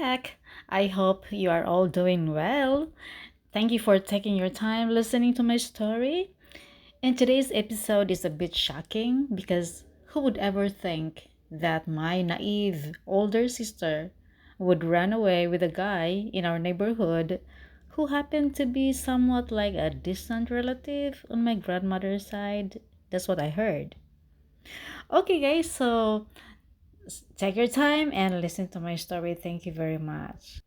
back. I hope you are all doing well. Thank you for taking your time listening to my story. And today's episode is a bit shocking because who would ever think that my naive older sister would run away with a guy in our neighborhood who happened to be somewhat like a distant relative on my grandmother's side? That's what I heard. Okay, guys, so take your time and listen to my story. Thank you very much.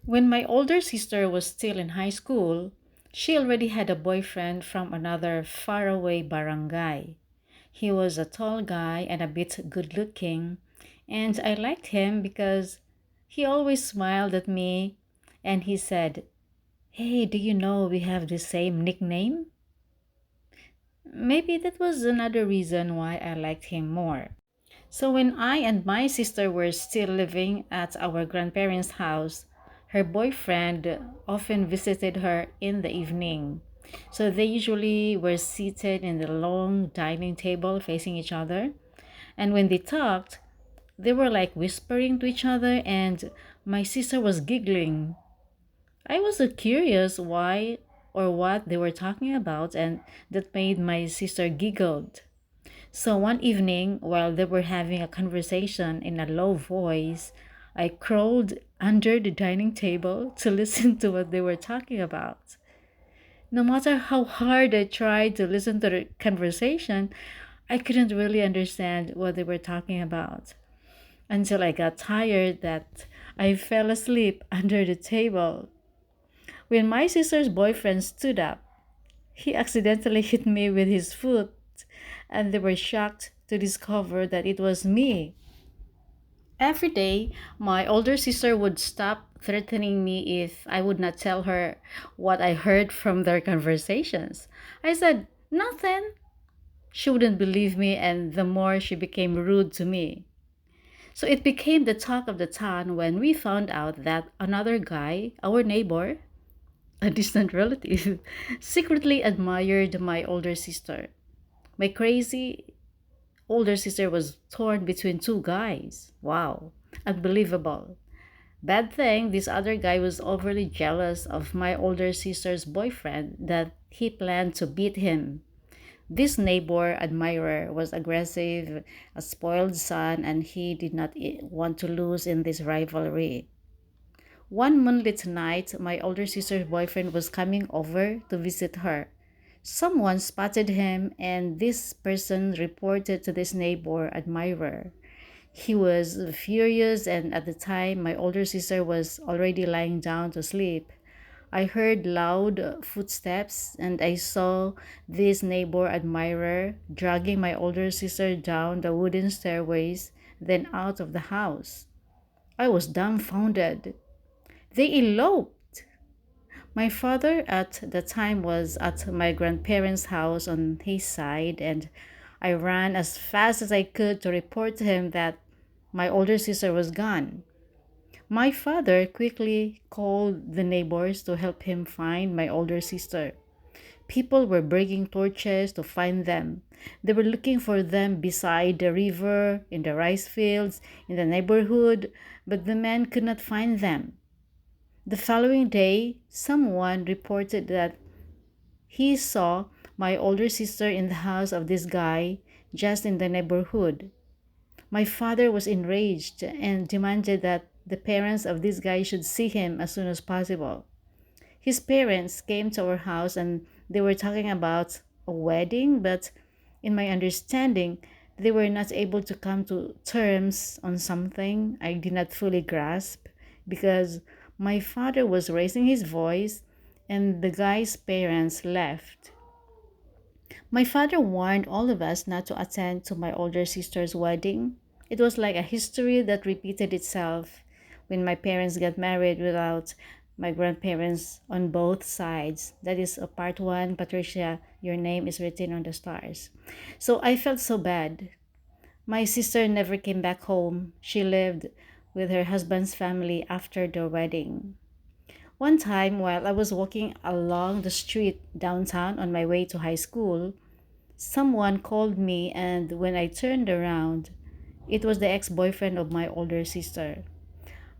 When my older sister was still in high school, she already had a boyfriend from another faraway barangay. He was a tall guy and a bit good looking, and I liked him because he always smiled at me and he said, "Hey, do you know we have the same nickname?" Maybe that was another reason why I liked him more. So when I and my sister were still living at our grandparents' house, her boyfriend often visited her in the evening. So they usually were seated in the long dining table facing each other. And when they talked, they were like whispering to each other, and my sister was giggling. I was curious why or what they were talking about, and that made my sister giggled. So one evening, while they were having a conversation in a low voice, I crawled under the dining table to listen to what they were talking about. No matter how hard I tried to listen to the conversation, I couldn't really understand what they were talking about until I got tired that I fell asleep under the table. When my sister's boyfriend stood up, he accidentally hit me with his foot, and they were shocked to discover that it was me. Every day, my older sister would stop threatening me if I would not tell her what I heard from their conversations. I said, "Nothing." She wouldn't believe me, and the more she became rude to me. So it became the talk of the town when we found out that another guy, our neighbor, a distant relative, secretly admired my older sister. My crazy older sister was torn between two guys. Wow, unbelievable. Bad thing, this other guy was overly jealous of my older sister's boyfriend that he planned to beat him. This neighbor admirer was aggressive, a spoiled son, and he did not want to lose in this rivalry. One moonlit night, my older sister's boyfriend was coming over to visit her. Someone spotted him, and this person reported to this neighbor admirer. He was furious, and at the time, my older sister was already lying down to sleep. I heard loud footsteps, and I saw this neighbor admirer dragging my older sister down the wooden stairways, then out of the house. I was dumbfounded. They eloped! My father at the time was at my grandparents' house on his side, and I ran as fast as I could to report to him that my older sister was gone. My father quickly called the neighbors to help him find my older sister. People were bringing torches to find them. They were looking for them beside the river, in the rice fields, in the neighborhood, but the men could not find them. The following day, someone reported that he saw my older sister in the house of this guy just in the neighborhood. My father was enraged and demanded that the parents of this guy should see him as soon as possible. His parents came to our house and they were talking about a wedding, but in my understanding, they were not able to come to terms on something I did not fully grasp because my father was raising his voice and the guy's parents left. My father warned all of us not to attend to my older sister's wedding. It was like a history that repeated itself when my parents got married without my grandparents on both sides. That is a part one, Patricia, your name is written on the stars. So I felt so bad. My sister never came back home. She lived with her husband's family after their wedding. One time, while I was walking along the street downtown on my way to high school, someone called me, and when I turned around, it was the ex boyfriend of my older sister.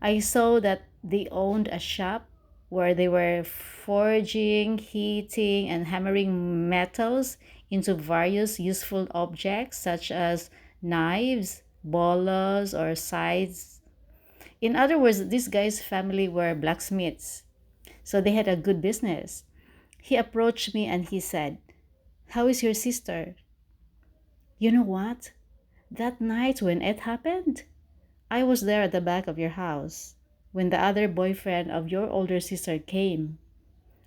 I saw that they owned a shop where they were forging, heating, and hammering metals into various useful objects such as knives, bolas, or scythes. In other words, this guy's family were blacksmiths, so they had a good business. He approached me and he said, "How is your sister?" You know what? That night when it happened, I was there at the back of your house when the other boyfriend of your older sister came.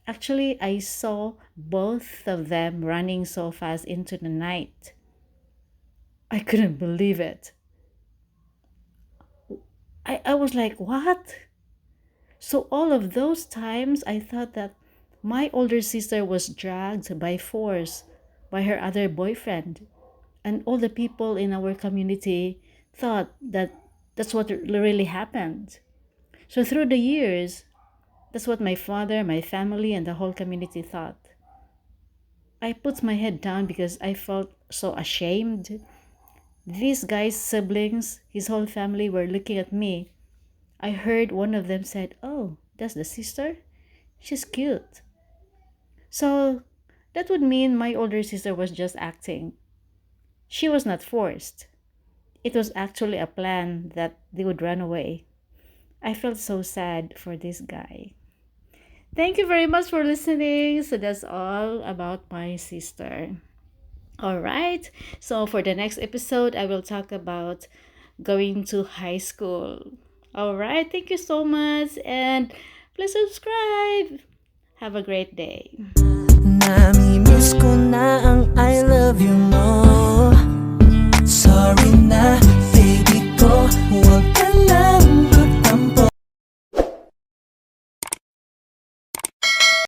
Actually, I saw both of them running so fast into the night. I couldn't believe it. I was like, what? So, all of those times, I thought that my older sister was dragged by force by her other boyfriend. And all the people in our community thought that that's what really happened. So, through the years, that's what my father, my family, and the whole community thought. I put my head down because I felt so ashamed. This guy's siblings, his whole family were looking at me. I heard one of them said, "Oh, that's the sister? She's cute." So that would mean my older sister was just acting. She was not forced. It was actually a plan that they would run away. I felt so sad for this guy. Thank you very much for listening. So that's all about my sister. All right. So for the next episode, I will talk about going to high school. All right. Thank you so much. And please subscribe. Have a great day. Nami-miss ko na ang I love you mo.